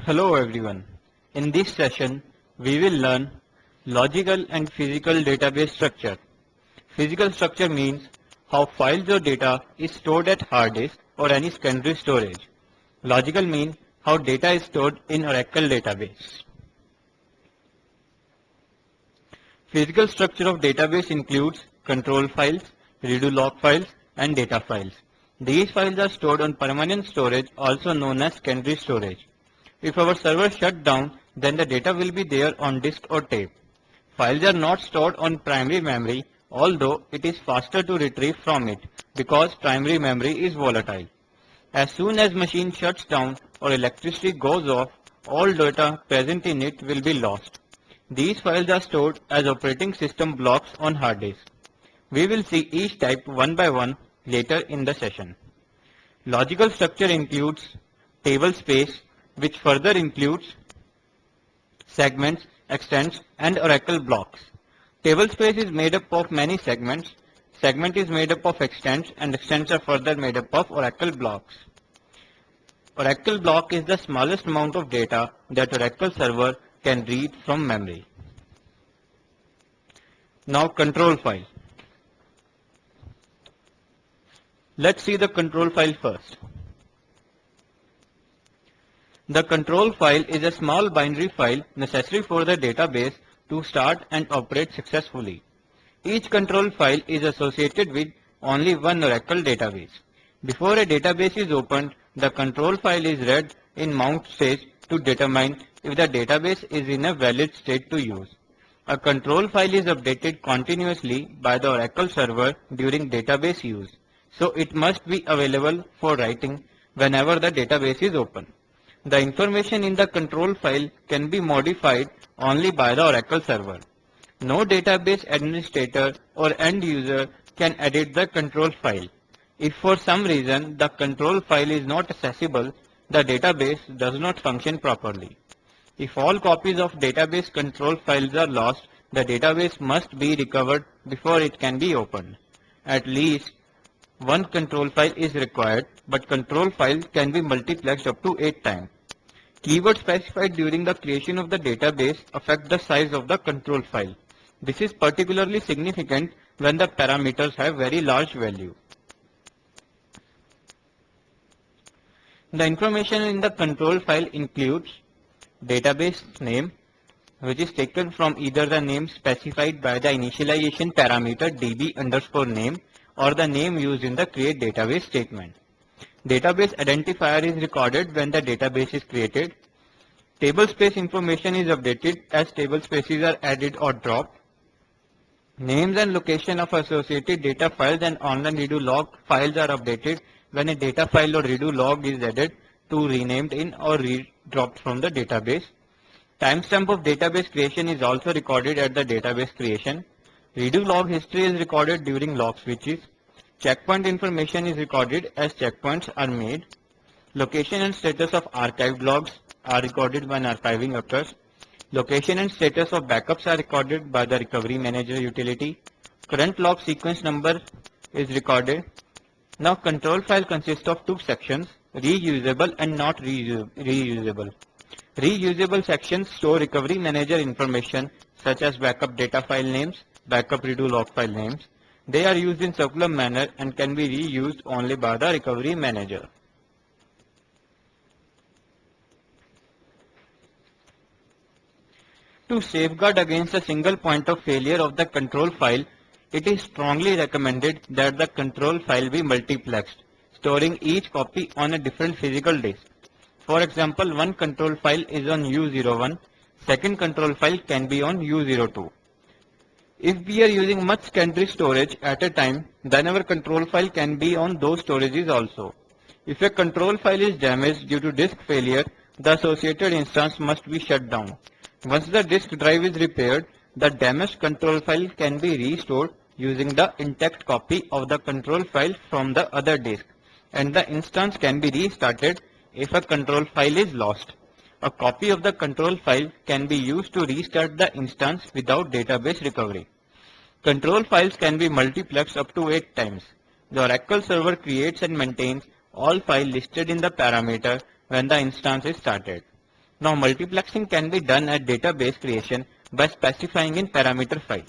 Hello everyone. In this session, we will learn logical and physical database structure. Physical structure means how files or data is stored at hard disk or any secondary storage. Logical means how data is stored in Oracle database. Physical structure of database includes control files, redo log files, and data files. These files are stored on permanent storage, also known as secondary storage. If our server shut down, then the data will be there on disk or tape. Files are not stored on primary memory, although it is faster to retrieve from it because primary memory is volatile. As soon as machine shuts down or electricity goes off, all data present in it will be lost. These files are stored as operating system blocks on hard disk. We will see each type one by one later in the session. Logical structure includes table space, which further includes segments, extents, and Oracle blocks. Table space is made up of many segments. Segment is made up of extents, and extents are further made up of Oracle blocks. Oracle block is the smallest amount of data that Oracle server can read from memory. Now control file. Let's see the control file first. The control file is a small binary file necessary for the database to start and operate successfully. Each control file is associated with only one Oracle database. Before a database is opened, the control file is read in mount stage to determine if the database is in a valid state to use. A control file is updated continuously by the Oracle server during database use, so it must be available for writing whenever the database is open. The information in the control file can be modified only by the Oracle server. No database administrator or end user can edit the control file. If for some reason the control file is not accessible, the database does not function properly. If all copies of database control files are lost, the database must be recovered before it can be opened. At least one control file is required, but control files can be multiplexed up to 8 times. Keywords specified during the creation of the database affect the size of the control file. This is particularly significant when the parameters have very large value. The information in the control file includes database name, which is taken from either the name specified by the initialization parameter db_name or the name used in the create database statement. Database identifier is recorded when the database is created. Table space information is updated as table spaces are added or dropped. Names and location of associated data files and online redo log files are updated when a data file or redo log is added to renamed in or dropped from the database. Timestamp of database creation is also recorded at the database creation. Redo log history is recorded during log switches. Checkpoint information is recorded as checkpoints are made. Location and status of archived logs are recorded when archiving occurs. Location and status of backups are recorded by the recovery manager utility. Current log sequence number is recorded. Now control file consists of two sections, reusable and not reusable. Reusable sections store recovery manager information such as backup data file names, backup redo log file names. They are used in circular manner and can be reused only by the recovery manager. To safeguard against a single point of failure of the control file, it is strongly recommended that the control file be multiplexed, storing each copy on a different physical disk. For example, one control file is on U01, second control file can be on U02. If we are using much secondary storage at a time, then our control file can be on those storages also. If a control file is damaged due to disk failure, the associated instance must be shut down. Once the disk drive is repaired, the damaged control file can be restored using the intact copy of the control file from the other disk, and the instance can be restarted if a control file is lost. A copy of the control file can be used to restart the instance without database recovery. Control files can be multiplexed up to 8 times. The Oracle server creates and maintains all files listed in the parameter when the instance is started. Now multiplexing can be done at database creation by specifying in parameter file.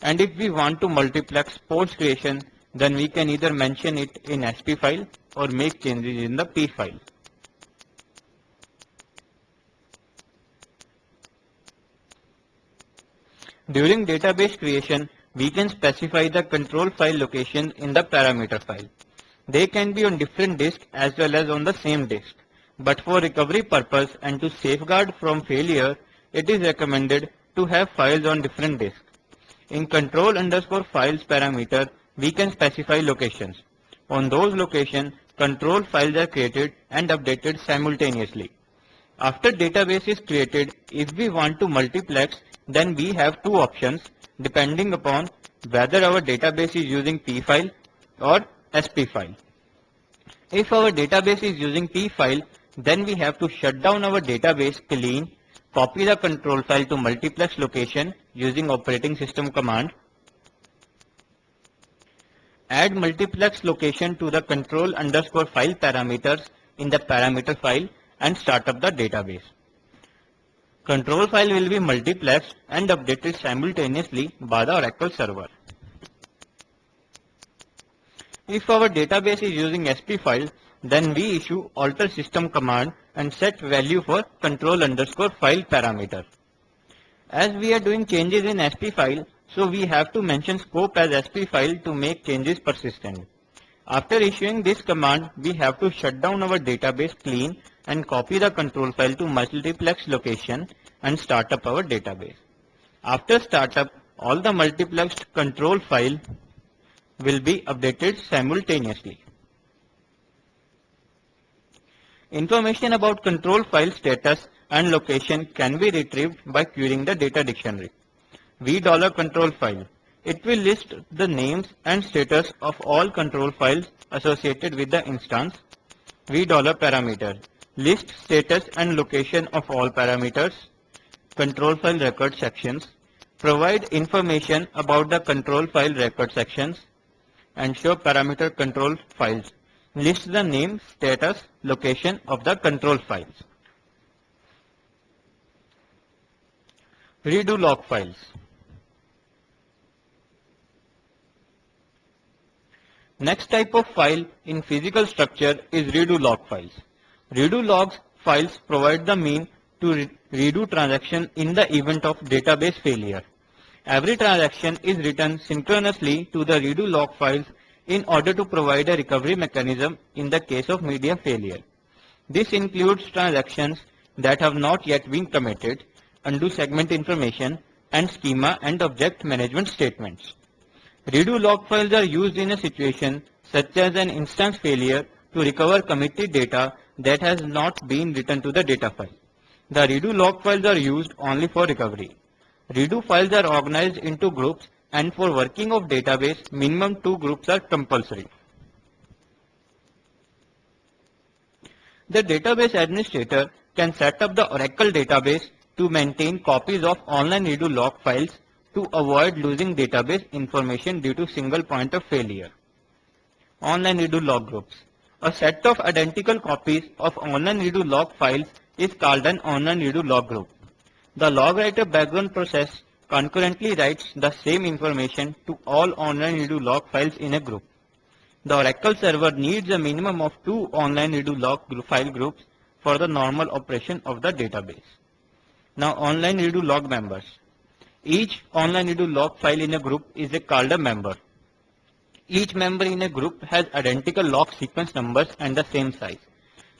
And if we want to multiplex post creation, then we can either mention it in SP file or make changes in the P file. During database creation, we can specify the control file location in the parameter file. They can be on different disks as well as on the same disk. But for recovery purpose and to safeguard from failure, it is recommended to have files on different disks. In control underscore files parameter, we can specify locations. On those locations, control files are created and updated simultaneously. After database is created, if we want to multiplex, then we have two options depending upon whether our database is using P file or SP file. If our database is using P file, then we have to shut down our database clean, copy the control file to multiplex location using operating system command, add multiplex location to the control underscore file parameters in the parameter file and start up the database. Control file will be multiplexed and updated simultaneously by the Oracle server. If our database is using SP file, then we issue alter system command and set value for control underscore file parameter. As we are doing changes in SP file, so we have to mention scope as SP file to make changes persistent. After issuing this command, we have to shut down our database clean and copy the control file to multiplex location and start up our database. After startup, all the multiplexed control file will be updated simultaneously. Information about control file status and location can be retrieved by querying the data dictionary. $control file. It will list the names and status of all control files associated with the instance. $parameter. List status and location of all parameters. Control file record sections. Provide information about the control file record sections and show parameter control files. List the name, status, location of the control files. Redo log files. Next type of file in physical structure is redo log files. Redo logs files provide the mean to redo transaction in the event of database failure. Every transaction is written synchronously to the redo log files in order to provide a recovery mechanism in the case of media failure. This includes transactions that have not yet been committed, undo segment information, and schema and object management statements. Redo log files are used in a situation such as an instance failure to recover committed data that has not been written to the data file. The redo log files are used only for recovery. Redo files are organized into groups, and for working of database, minimum 2 groups are compulsory. The database administrator can set up the Oracle database to maintain copies of online redo log files to avoid losing database information due to single point of failure. Online redo log groups. A set of identical copies of online redo log files is called an online redo log group. The log writer background process concurrently writes the same information to all online redo log files in a group. The Oracle server needs a minimum of 2 online redo log file groups for the normal operation of the database. Now online redo log members. Each online redo log file in a group is called a member. Each member in a group has identical log sequence numbers and the same size.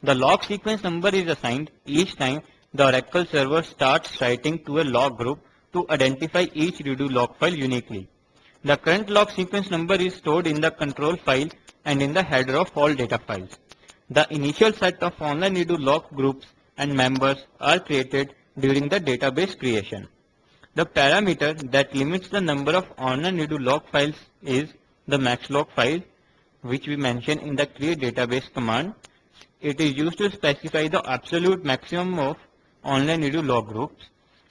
The log sequence number is assigned each time the Oracle server starts writing to a log group to identify each redo log file uniquely. The current log sequence number is stored in the control file and in the header of all data files. The initial set of online redo log groups and members are created during the database creation. The parameter that limits the number of online redo log files is the max log file, which we mention in the create database command. It is used to specify the absolute maximum of online redo log groups.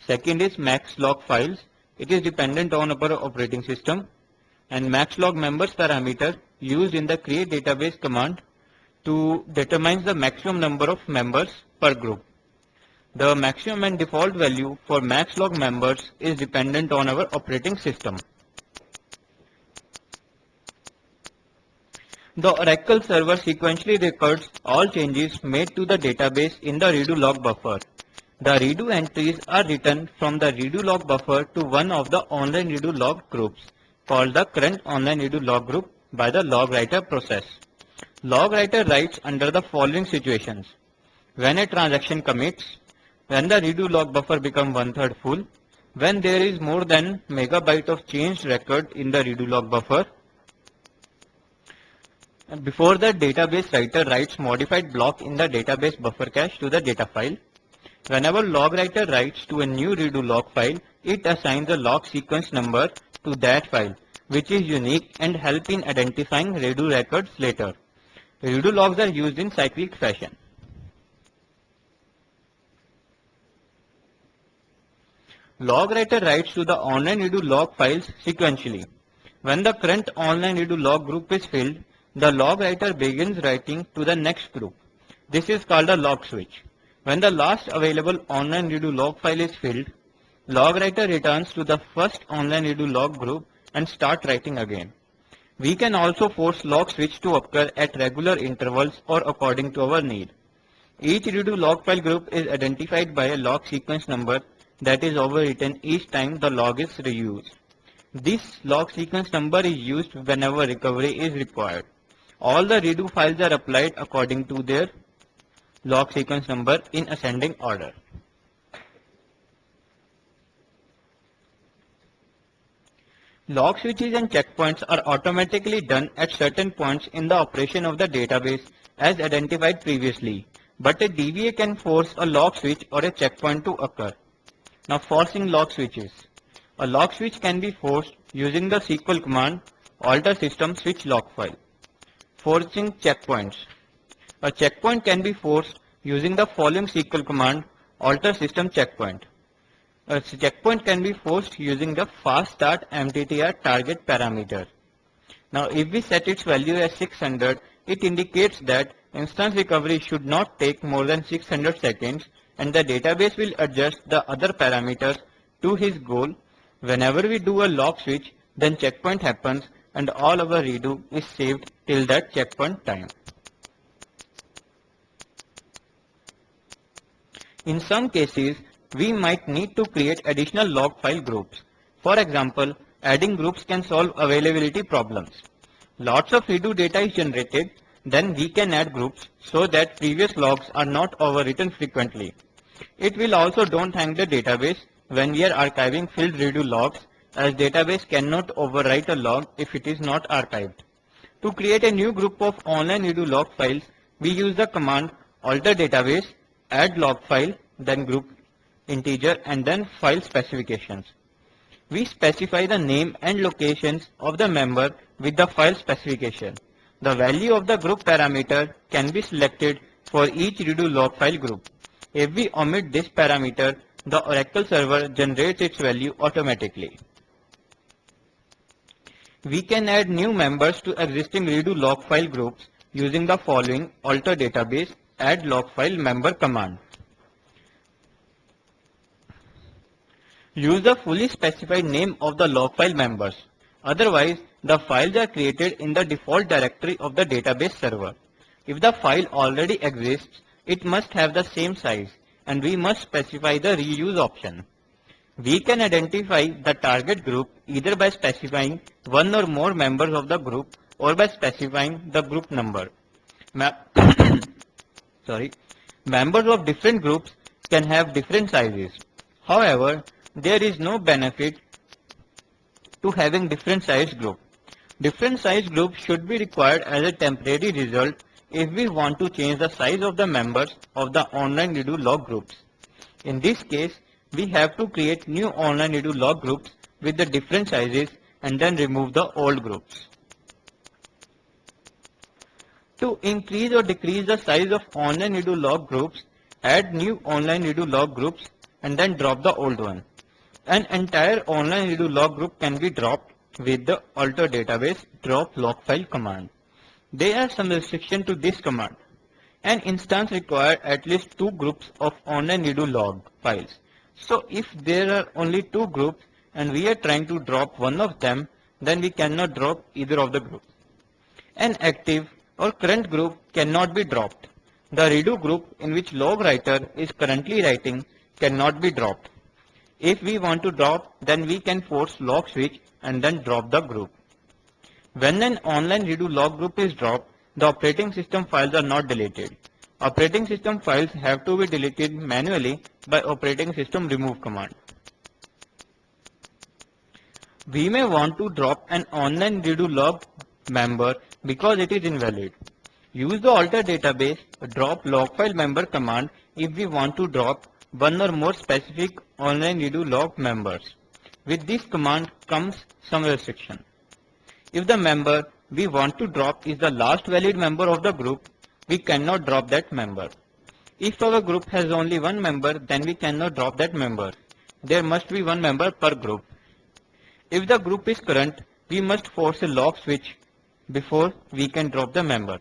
Second is max log files. It is dependent on our operating system. And max log members parameter used in the create database command to determine the maximum number of members per group. The maximum and default value for maxlog members is dependent on our operating system. The Oracle server sequentially records all changes made to the database in the redo log buffer. The redo entries are written from the redo log buffer to one of the online redo log groups called the current online redo log group by the log writer process. Log writer writes under the following situations: when a transaction commits, when the redo log buffer becomes 1/3 full, when there is more than megabyte of changed record in the redo log buffer, and before the database writer writes modified block in the database buffer cache to the data file. Whenever log writer writes to a new redo log file, it assigns a log sequence number to that file, which is unique and help in identifying redo records later. Redo logs are used in cyclic fashion. Log writer writes to the online redo log files sequentially. When the current online redo log group is filled, the log writer begins writing to the next group. This is called a log switch. When the last available online redo log file is filled, log writer returns to the first online redo log group and start writing again. We can also force log switch to occur at regular intervals or according to our need. Each redo log file group is identified by a log sequence number that is overwritten each time the log is reused. This log sequence number is used whenever recovery is required. All the redo files are applied according to their log sequence number in ascending order. Log switches and checkpoints are automatically done at certain points in the operation of the database as identified previously, but a DBA can force a log switch or a checkpoint to occur. Now, forcing log switches. A log switch can be forced using the SQL command alter system switch log file. Forcing checkpoints. A checkpoint can be forced using the following SQL command alter system checkpoint. A checkpoint can be forced using the fast start mttr target parameter. Now, if we set its value as 600, it indicates that instance recovery should not take more than 600 seconds and the database will adjust the other parameters to his goal. Whenever we do a log switch, then checkpoint happens and all our redo is saved till that checkpoint time. In some cases, we might need to create additional log file groups. For example, adding groups can solve availability problems. Lots of redo data is generated, then we can add groups so that previous logs are not overwritten frequently. It will also don't hang the database when we are archiving filled redo logs, as database cannot overwrite a log if it is not archived. To create a new group of online redo log files, we use the command alter database, add log file, then group integer and then file specifications. We specify the name and locations of the member with the file specification. The value of the group parameter can be selected for each redo log file group. If we omit this parameter, the Oracle server generates its value automatically. We can add new members to existing redo log file groups using the following alter database, add log file member command. Use the fully specified name of the log file members. Otherwise, the files are created in the default directory of the database server. If the file already exists, it must have the same size and we must specify the reuse option. We can identify the target group either by specifying one or more members of the group or by specifying the group number. Members of different groups can have different sizes. However, there is no benefit to having different size group. Different size groups should be required as a temporary result if we want to change the size of the members of the online redo log groups. In this case, we have to create new online redo log groups with the different sizes and then remove the old groups. To increase or decrease the size of online redo log groups, add new online redo log groups and then drop the old one. An entire online redo log group can be dropped with the alter database drop log file command. There are some restrictions to this command. An instance requires at least two groups of online redo log files. So if there are only two groups and we are trying to drop one of them, then we cannot drop either of the groups. An active or current group cannot be dropped. The redo group in which log writer is currently writing cannot be dropped. If we want to drop, then we can force log switch and then drop the group. When an online redo log group is dropped, the operating system files are not deleted. Operating system files have to be deleted manually by operating system remove command. We may want to drop an online redo log member because it is invalid. Use the alter database drop log file member command if we want to drop one or more specific online redo log members. With this command comes some restriction. If the member we want to drop is the last valid member of the group, we cannot drop that member. If our group has only one member, then we cannot drop that member. There must be one member per group. If the group is current, we must force a log switch before we can drop the member.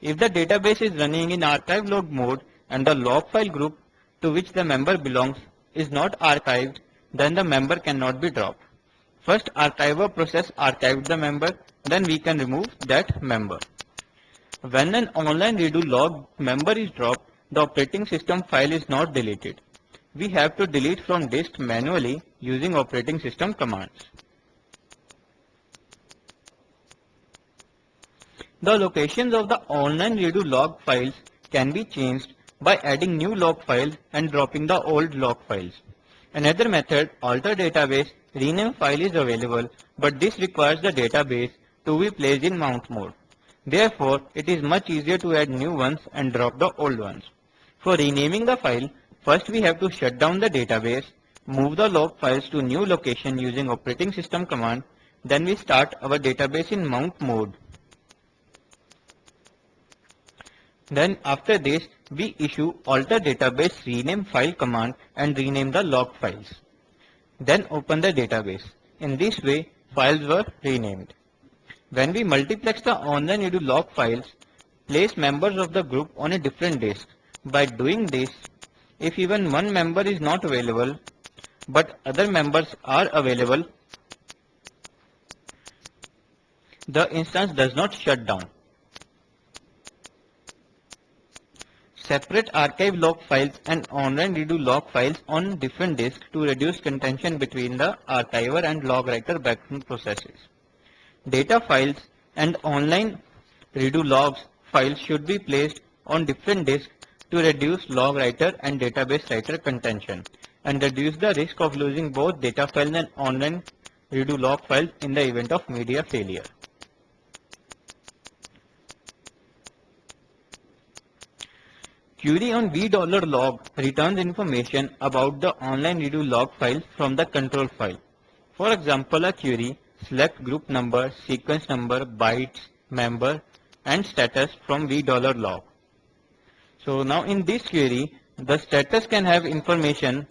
If the database is running in archive log mode and the log file group to which the member belongs is not archived, then the member cannot be dropped. First, archiver process archived the member, then we can remove that member. When an online redo log member is dropped, the operating system file is not deleted. We have to delete from disk manually using operating system commands. The locations of the online redo log files can be changed by adding new log files and dropping the old log files. Another method, alter database rename file is available, but this requires the database to be placed in mount mode. Therefore, it is much easier to add new ones and drop the old ones. For renaming the file, first we have to shut down the database, move the log files to new location using operating system command, then we start our database in mount mode. Then after this, we issue alter database rename file command and rename the log files. Then open the database. In this way, files were renamed. When we multiplex the online redo log files, place members of the group on a different disk. By doing this, if even one member is not available, but other members are available, the instance does not shut down. Separate archive log files and online redo log files on different disks to reduce contention between the archiver and log writer background processes. Data files and online redo logs files should be placed on different disks to reduce log writer and database writer contention and reduce the risk of losing both data files and online redo log files in the event of media failure. Query on $log returns information about the online redo log file from the control file. For example, a query select group number, sequence number, bytes, member, and status from $log. So now in this query, the status can have information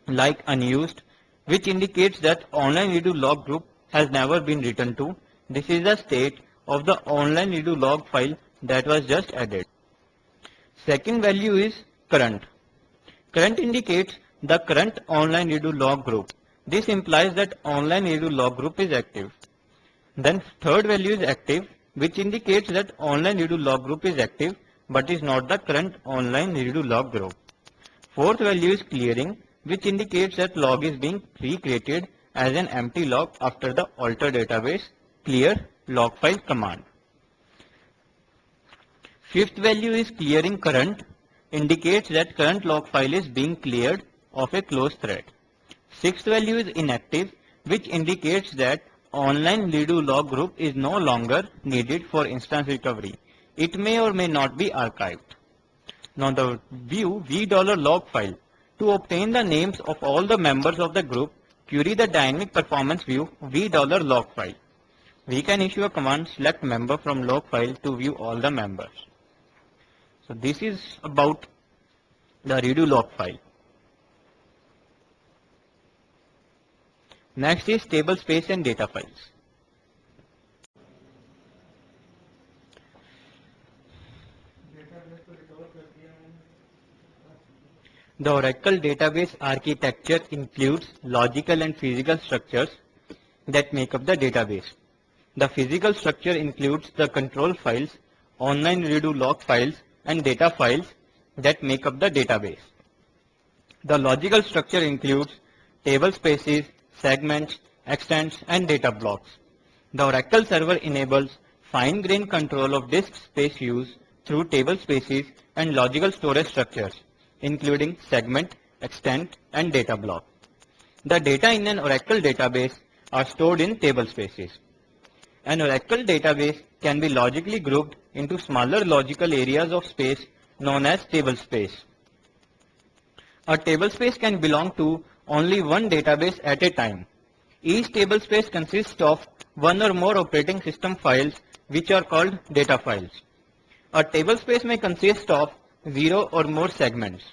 like unused, which indicates that online redo log group has never been written to. This is the state of the online redo log file that was just added. Second value is current. Current indicates the current online redo log group. This implies that online redo log group is active. Then third value is active, which indicates that online redo log group is active but is not the current online redo log group. Fourth value is clearing, which indicates that log is being recreated as an empty log after the alter database clear log file command. Fifth value is clearing current, indicates that current log file is being cleared of a closed thread. Sixth value is inactive, which indicates that online redo log group is no longer needed for instance recovery. It may or may not be archived. Now the view $log file. To obtain the names of all the members of the group, query the dynamic performance view $log file. We can issue a command select member from log file to view all the members. So this is about the redo log file. Next is table space and data files. The Oracle database architecture includes logical and physical structures that make up the database. The physical structure includes the control files, online redo log files, and data files that make up the database. The logical structure includes table spaces, segments, extents, and data blocks. The Oracle server enables fine-grained control of disk space use through table spaces and logical storage structures, including segment, extent, and data block. The data in an Oracle database are stored in table spaces. An Oracle database can be logically grouped into smaller logical areas of space known as table space. A table space can belong to only one database at a time. Each table space consists of one or more operating system files which are called data files. A table space may consist of 0 or more segments.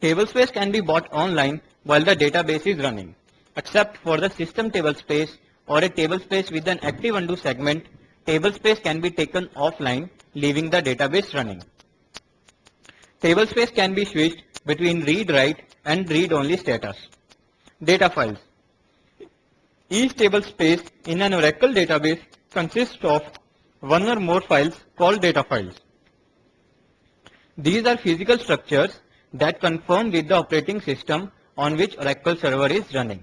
Table space can be bought online while the database is running. Except for the system table space or a table space with an active undo segment, table space can be taken offline, leaving the database running. Table space can be switched between read-write and read-only status. Data files. Each table space in an Oracle database consists of one or more files called data files. These are physical structures that conform with the operating system on which Oracle server is running.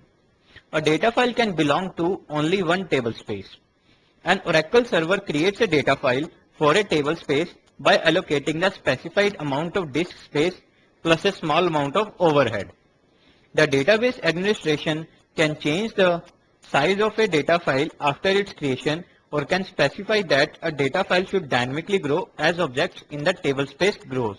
A data file can belong to only one table space. An Oracle server creates a data file for a table space by allocating the specified amount of disk space plus a small amount of overhead. The database administration can change the size of a data file after its creation or can specify that a data file should dynamically grow as objects in the table space grows.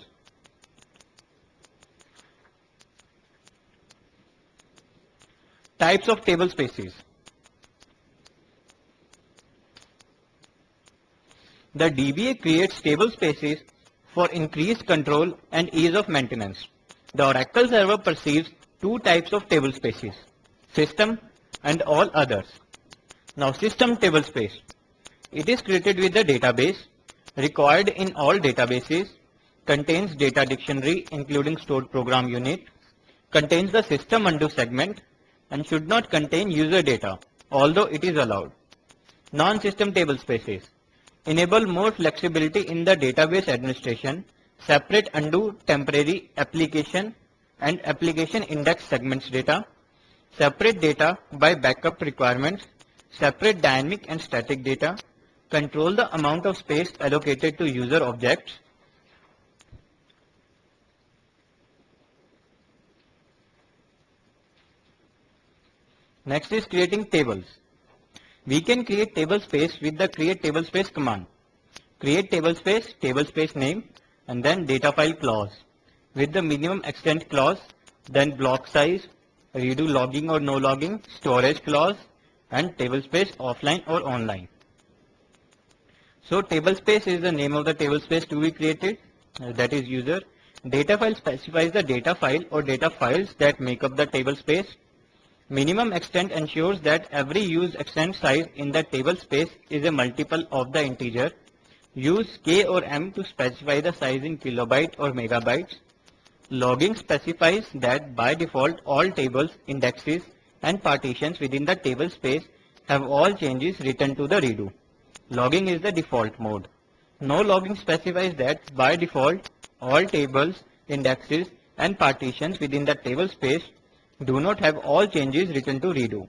Types of table spaces. The DBA creates table spaces for increased control and ease of maintenance. The Oracle server perceives two types of table spaces, system and all others. Now system table space. It is created with the database, required in all databases, contains data dictionary including stored program unit, contains the system undo segment, and should not contain user data, although it is allowed. Non-system table spaces enable more flexibility in the database administration, separate undo temporary application and application index segments data, separate data by backup requirements, separate dynamic and static data, control the amount of space allocated to user objects, Next is creating tables. We can create table space with the create table space command. Create table space name, and then data file clause. With the minimum extent clause, then block size, redo logging or no logging, storage clause, and table space offline or online. So table space is the name of the table space to be created, that is user. Data file specifies the data file or data files that make up the table space. Minimum extent ensures that every used extent size in the table space is a multiple of the integer. Use K or M to specify the size in kilobyte or megabytes. Logging specifies that by default all tables, indexes, and partitions within the table space have all changes returned to the redo. Logging is the default mode. No logging specifies that by default all tables, indexes, and partitions within the table space do not have all changes written to redo.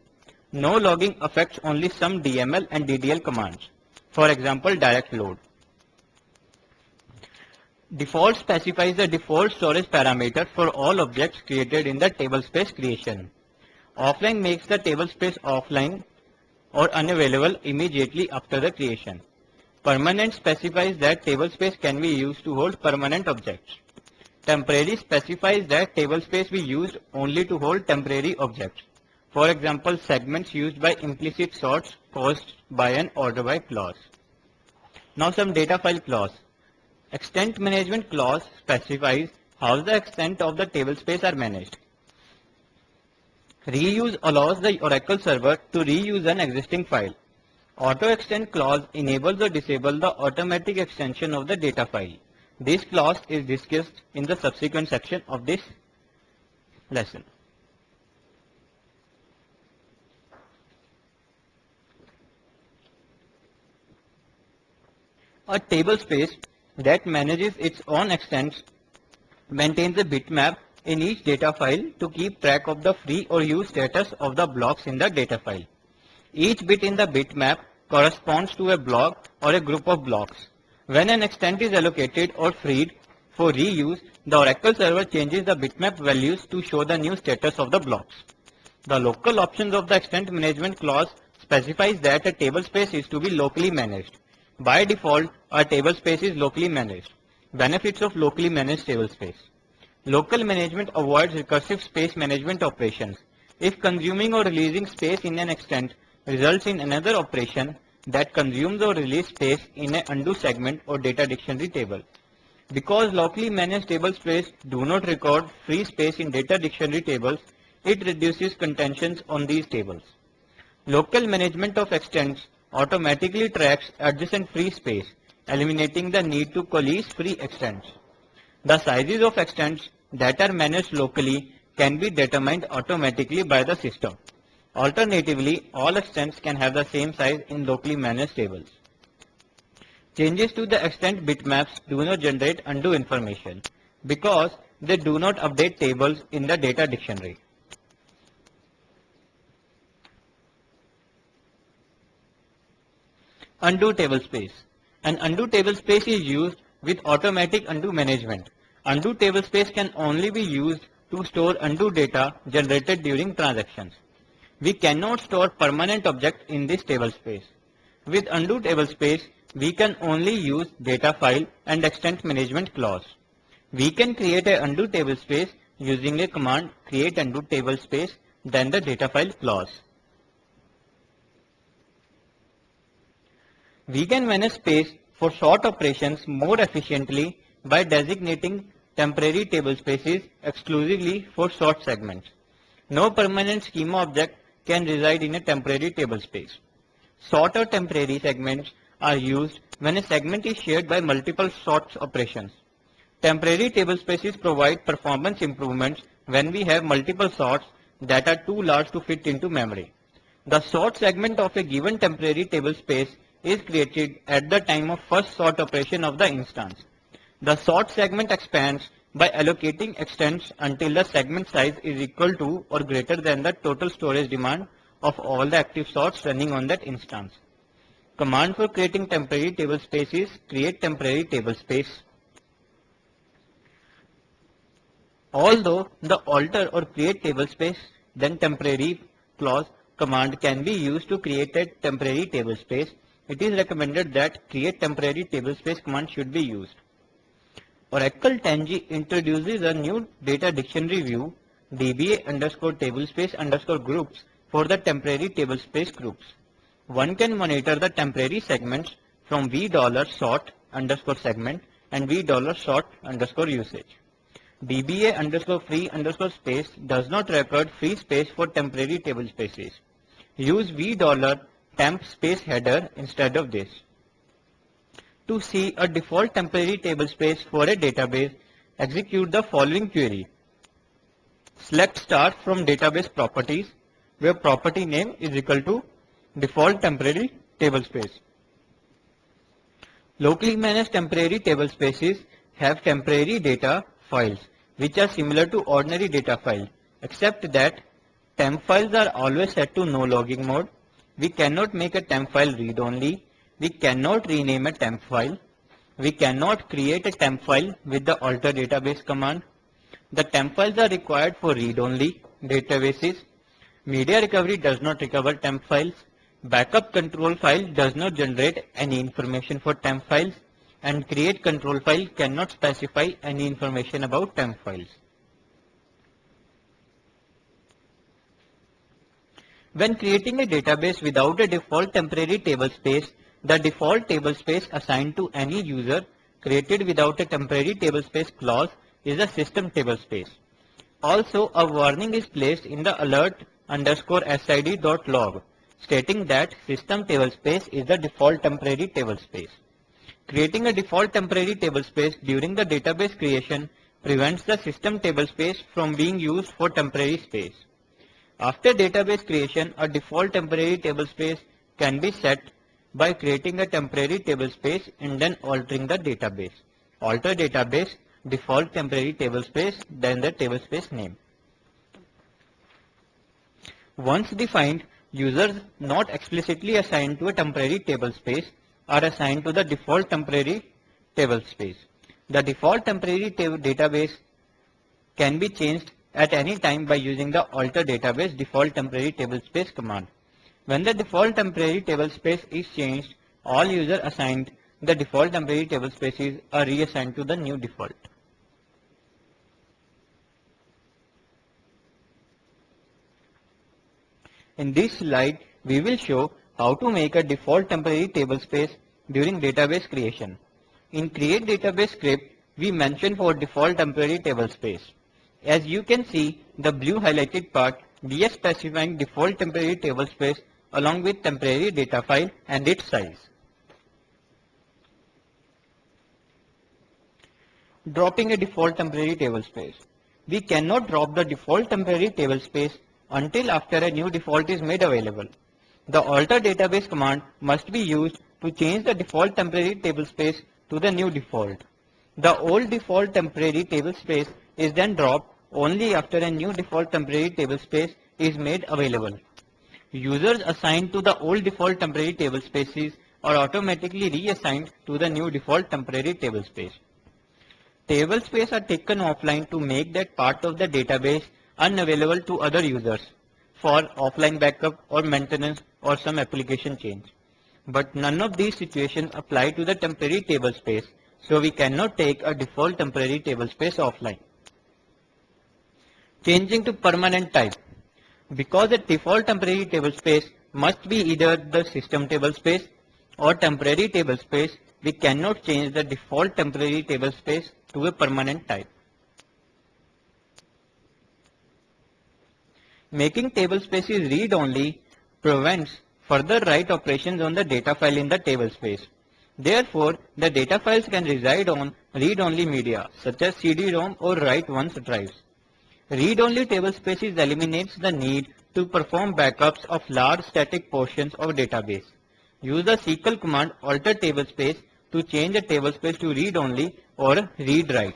No logging affects only some DML and DDL commands. For example, direct load. Default specifies the default storage parameter for all objects created in the table space creation. Offline makes the table space offline or unavailable immediately after the creation. Permanent specifies that table space can be used to hold permanent objects. Temporary specifies that table space be used only to hold temporary objects. For example, segments used by implicit sorts caused by an order by clause. Now some data file clause. Extent management clause specifies how the extent of the table space are managed. Reuse allows the Oracle server to reuse an existing file. Auto extend clause enables or disables the automatic extension of the data file. This clause is discussed in the subsequent section of this lesson. A table space that manages its own extents maintains a bitmap in each data file to keep track of the free or used status of the blocks in the data file. Each bit in the bitmap corresponds to a block or a group of blocks. When an extent is allocated or freed for reuse, the Oracle server changes the bitmap values to show the new status of the blocks. The local options of the extent management clause specifies that a table space is to be locally managed. By default, a table space is locally managed. Benefits of locally managed table space. Local management avoids recursive space management operations. If consuming or releasing space in an extent results in another operation that consumes or releases space in an undo segment or data dictionary table. Because locally managed table space do not record free space in data dictionary tables, it reduces contentions on these tables. Local management of extents automatically tracks adjacent free space, eliminating the need to coalesce free extents. The sizes of extents that are managed locally can be determined automatically by the system. Alternatively, all extents can have the same size in locally managed tables. Changes to the extent bitmaps do not generate undo information because they do not update tables in the data dictionary. Undo table space. An undo table space is used with automatic undo management. Undo table space can only be used to store undo data generated during transactions. We cannot store permanent objects in this table space. With undo table space, we can only use data file and extent management clause. We can create a undo table space using a command create undo table space, then the data file clause. We can manage space for sort operations more efficiently by designating temporary table spaces exclusively for sort segments. No permanent schema object can reside in a temporary table space. Sort or temporary segments are used when a segment is shared by multiple sort operations. Temporary table spaces provide performance improvements when we have multiple sorts that are too large to fit into memory. The sort segment of a given temporary table space is created at the time of first sort operation of the instance. The sort segment expands by allocating extents until the segment size is equal to or greater than the total storage demand of all the active sorts running on that instance. Command for creating temporary table space is create temporary table space. Although the alter or create table space then temporary clause command can be used to create a temporary table space, it is recommended that create temporary table space command should be used. Oracle Tangi introduces a new data dictionary view dba underscore tablespace underscore groups for the temporary tablespace groups. One can monitor the temporary segments from $sort underscore segment and $sort underscore usage. dba underscore free underscore space does not record free space for temporary table spaces. Use $temp space header instead of this. To see a default temporary table space for a database, execute the following query. Select start from database properties where property name is equal to default temporary table space. Locally managed temporary table spaces have temporary data files which are similar to ordinary data files, except that temp files are always set to no logging mode. We cannot make a temp file read only. We cannot rename a temp file. We cannot create a temp file with the alter database command. The temp files are required for read-only databases. Media recovery does not recover temp files. Backup control file does not generate any information for temp files. And create control file cannot specify any information about temp files. When creating a database without a default temporary table space, the default table space assigned to any user created without a temporary table space clause is a system table space. Also, a warning is placed in the alert underscore sid.log stating that system table space is the default temporary table space. Creating a default temporary tablespace during the database creation prevents the system tablespace from being used for temporary space. After database creation, a default temporary tablespace can be set by creating a temporary tablespace and then altering the database. Alter database, default temporary tablespace, then the tablespace name. Once defined, users not explicitly assigned to a temporary tablespace are assigned to the default temporary tablespace. The default temporary database can be changed at any time by using the alter database default temporary tablespace command. When the default temporary tablespace is changed, all users assigned the default temporary tablespaces are reassigned to the new default. In this slide, we will show how to make a default temporary tablespace during database creation. In create database script, we mention for default temporary tablespace. As you can see, the blue highlighted part, we are specifying default temporary tablespace along with temporary data file and its size. Dropping a default temporary tablespace. We cannot drop the default temporary tablespace until after a new default is made available. The alter database command must be used to change the default temporary tablespace to the new default. The old default temporary tablespace is then dropped only after a new default temporary tablespace is made available. Users assigned to the old default temporary tablespaces are automatically reassigned to the new default temporary tablespace. Tablespaces are taken offline to make that part of the database unavailable to other users for offline backup or maintenance or some application change. But none of these situations apply to the temporary tablespace, so we cannot take a default temporary tablespace offline. Changing to permanent type. Because a default temporary tablespace must be either the system tablespace or temporary tablespace, we cannot change the default temporary tablespace to a permanent type. Making tablespaces read-only prevents further write operations on the data file in the tablespace. Therefore, the data files can reside on read-only media such as CD-ROM or write-once drives. Read-only tablespaces eliminates the need to perform backups of large static portions of database. Use the SQL command alter tablespace to change a tablespace to read-only or read-write.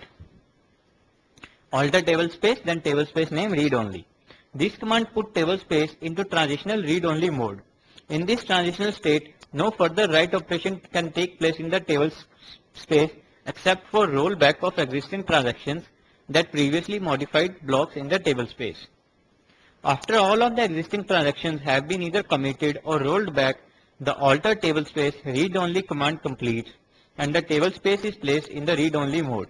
Alter tablespace, then tablespace name read-only. This command put tablespace into transitional read-only mode. In this transitional state, no further write operation can take place in the tablespace except for rollback of existing transactions that previously modified blocks in the tablespace. After all of the existing transactions have been either committed or rolled back, the alter tablespace read-only command completes and the tablespace is placed in the read-only mode.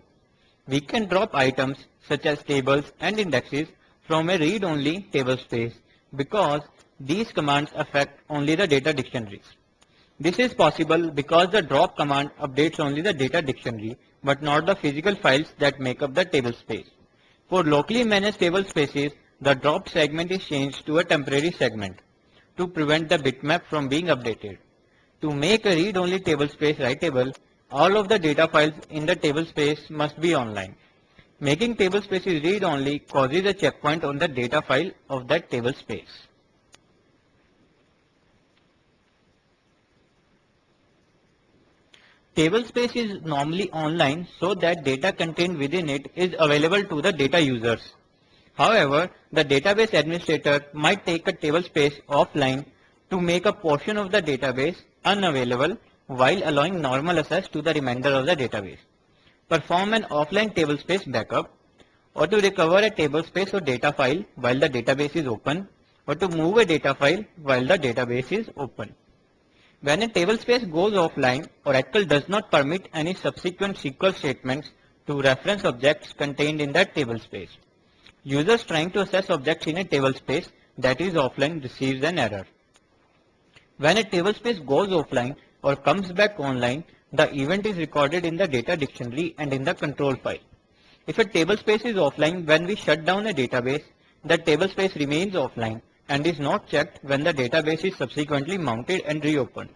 We can drop items such as tables and indexes from a read-only tablespace because these commands affect only the data dictionaries. This is possible because the drop command updates only the data dictionary but not the physical files that make up the tablespace. For locally managed tablespaces, the drop segment is changed to a temporary segment to prevent the bitmap from being updated. To make a read-only tablespace writable, all of the data files in the tablespace must be online. Making tablespaces read-only causes a checkpoint on the data file of that tablespace. Tablespace is normally online so that data contained within it is available to the data users. However, the database administrator might take a tablespace offline to make a portion of the database unavailable while allowing normal access to the remainder of the database. Perform an offline tablespace backup, or to recover a tablespace or data file while the database is open, or to move a data file while the database is open. When a tablespace goes offline, Oracle does not permit any subsequent SQL statements to reference objects contained in that tablespace. Users trying to access objects in a tablespace that is offline receives an error. When a tablespace goes offline or comes back online, the event is recorded in the data dictionary and in the control file. If a tablespace is offline when we shut down a database, the tablespace remains offline and is not checked when the database is subsequently mounted and reopened.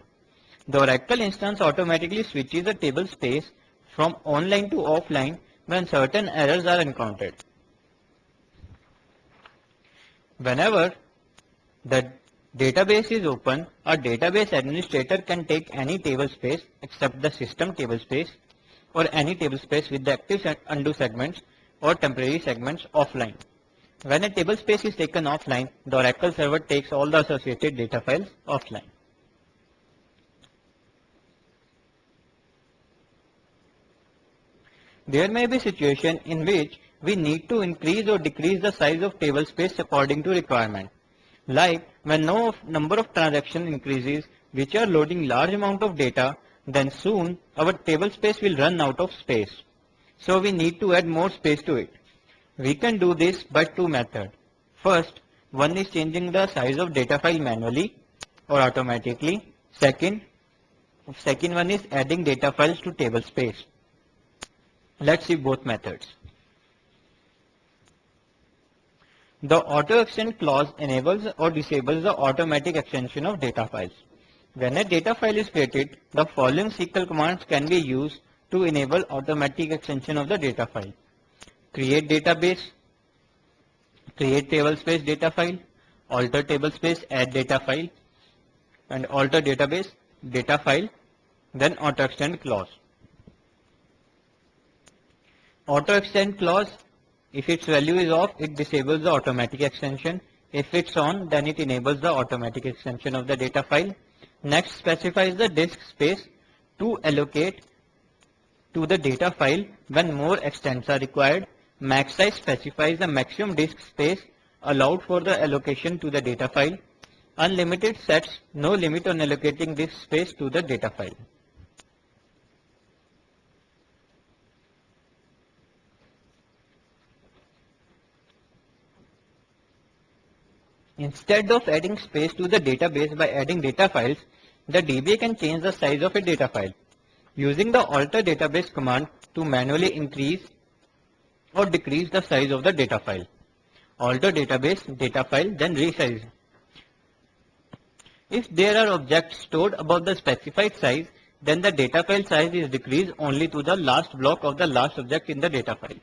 The Oracle instance automatically switches the table space from online to offline when certain errors are encountered. Whenever the database is open, a database administrator can take any table space except the system table space or any table space with the active undo segments or temporary segments offline. When a table space is taken offline, the Oracle server takes all the associated data files offline. There may be situations in which we need to increase or decrease the size of table space according to requirement. Like when number of transactions increases which are loading large amount of data, then soon our table space will run out of space. So we need to add more space to it. We can do this by two methods. First, one is changing the size of data file manually or automatically. Second one is adding data files to table space. Let's see both methods. The auto extend clause enables or disables the automatic extension of data files. When a data file is created, the following SQL commands can be used to enable automatic extension of the data file. Create database, create table space data file, alter table space add data file, and alter database data file, then auto extend clause. Auto extend clause, if its value is off, it disables the automatic extension. If it's on, then it enables the automatic extension of the data file. Next, specifies the disk space to allocate to the data file when more extents are required. Max size specifies the maximum disk space allowed for the allocation to the data file. Unlimited sets no limit on allocating disk space to the data file. Instead of adding space to the database by adding data files, the DBA can change the size of a data file using the alter database command to manually increase or decrease the size of the data file. Alter database data file, then resize. If there are objects stored above the specified size, then the data file size is decreased only to the last block of the last object in the data file.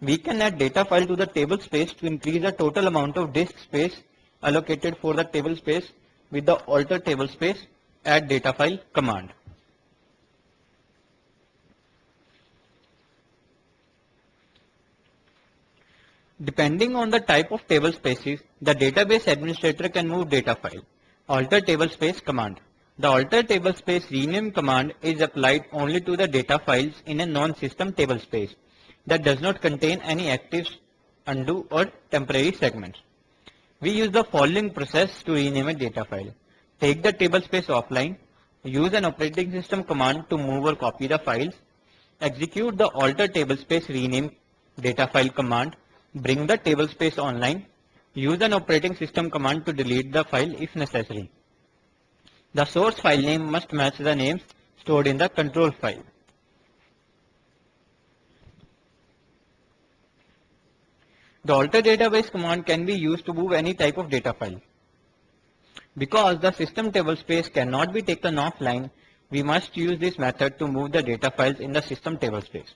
We can add data file to the table space to increase the total amount of disk space allocated for the table space with the alter table space add data file command. Depending on the type of table spaces, the database administrator can move data file. Alter table space command. The alter table space rename command is applied only to the data files in a non-system table space that does not contain any active, undo or temporary segments. We use the following process to rename a data file. Take the table space offline, use an operating system command to move or copy the files, execute the alter table space rename data file command, bring the table space online, use an operating system command to delete the file if necessary. The source file name must match the names stored in the control file. The alter database command can be used to move any type of data file. Because the system table space cannot be taken offline, we must use this method to move the data files in the system table space.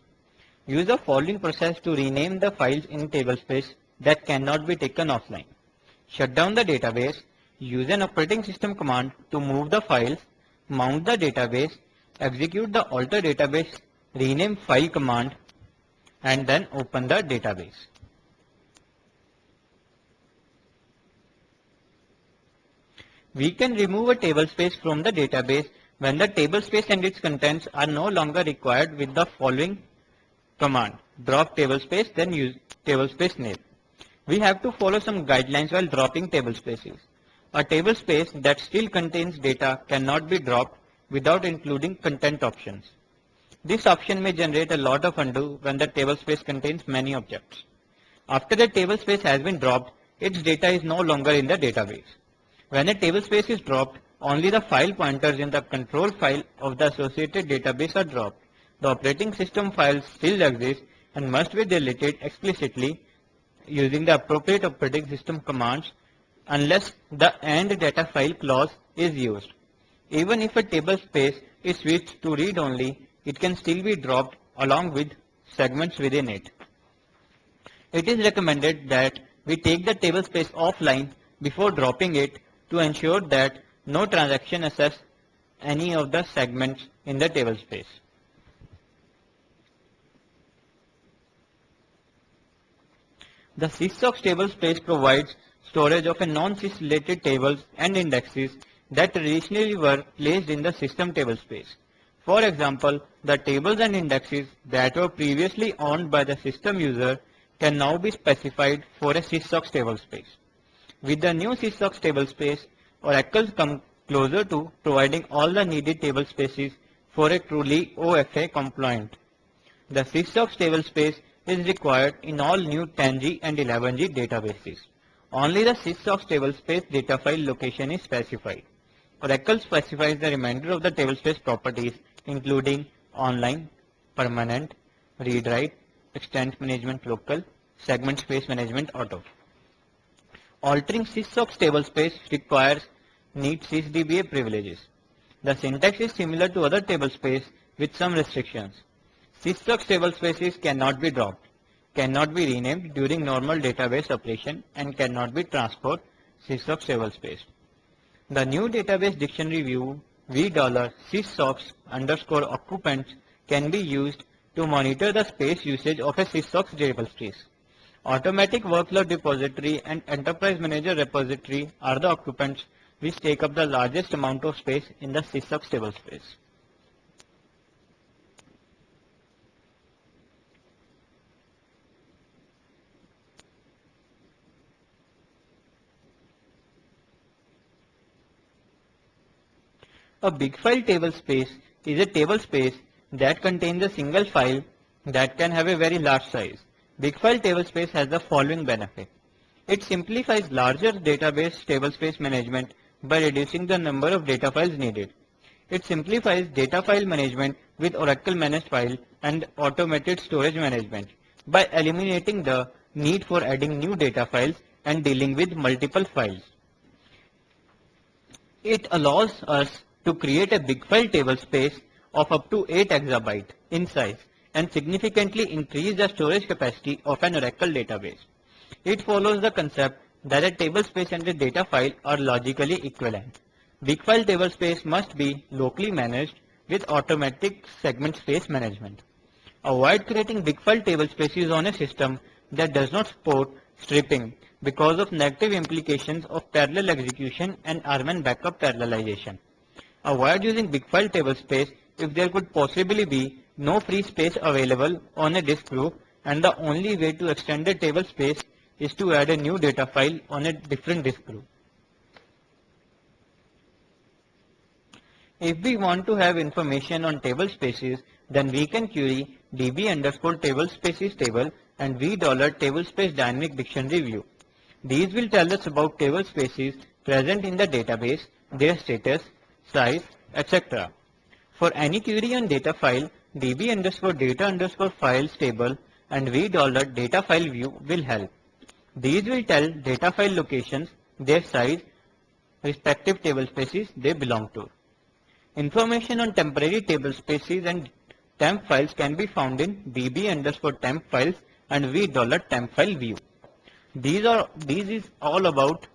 Use the following process to rename the files in table space that cannot be taken offline. Shut down the database, use an operating system command to move the files, mount the database, execute the alter database rename file command, and then open the database. We can remove a table space from the database when the table space and its contents are no longer required with the following command. Drop table space, then use table space name. We have to follow some guidelines while dropping table spaces. A table space that still contains data cannot be dropped without including content options. This option may generate a lot of undo when the table space contains many objects. After the table space has been dropped, its data is no longer in the database. When a table space is dropped, only the file pointers in the control file of the associated database are dropped. The operating system files still exist and must be deleted explicitly using the appropriate operating system commands unless the end data file clause is used. Even if a table space is switched to read only, it can still be dropped along with segments within it. It is recommended that we take the table space offline before dropping it to ensure that no transaction access any of the segments in the table space. The sysocs table space provides storage of a non-sys related tables and indexes that traditionally were placed in the system table space. For example, the tables and indexes that were previously owned by the system user can now be specified for a sysocs table space. With the new sysocs table space, Oracle comes closer to providing all the needed table spaces for a truly OFA compliant. The sysocs table space is required in all new 10G and 11G databases. Only the sysocs table space data file location is specified. Oracle specifies the remainder of the table space properties including online, permanent, read-write, extent management local, segment space management auto. Altering sysocs table space requires neat sysdba privileges. The syntax is similar to other table space with some restrictions. Sysocs table spaces cannot be dropped, cannot be renamed during normal database operation, and cannot be transferred sysocs table space. The new database dictionary view $sysocs_occupants can be used to monitor the space usage of a sysocs table space. Automatic workload repository and enterprise manager repository are the occupants which take up the largest amount of space in the sysocs table space. A big file table space is a table space that contains a single file that can have a very large size. Big file table space has the following benefit. It simplifies larger database table space management by reducing the number of data files needed. It simplifies data file management with Oracle managed file and automated storage management by eliminating the need for adding new data files and dealing with multiple files. It allows us to create a big file table space of up to 8 exabyte in size and significantly increase the storage capacity of an Oracle database. It follows the concept that a table space and a data file are logically equivalent. Big file table space must be locally managed with automatic segment space management. Avoid creating big file table spaces on a system that does not support stripping because of negative implications of parallel execution and RMAN backup parallelization. Avoid using big file table space if there could possibly be no free space available on a disk group and the only way to extend the table space is to add a new data file on a different disk group. If we want to have information on table spaces, then we can query db_table spaces table and $table space dynamic dictionary view. These will tell us about table spaces present in the database, their status, size, etc. For any query on data file, db_data_files table and $data file view will help. These will tell data file locations, their size, respective table spaces they belong to. Information on temporary table spaces and temp files can be found in db_temp files and $temp file view. These is all about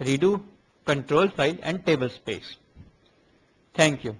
redo, control file and table space. Thank you.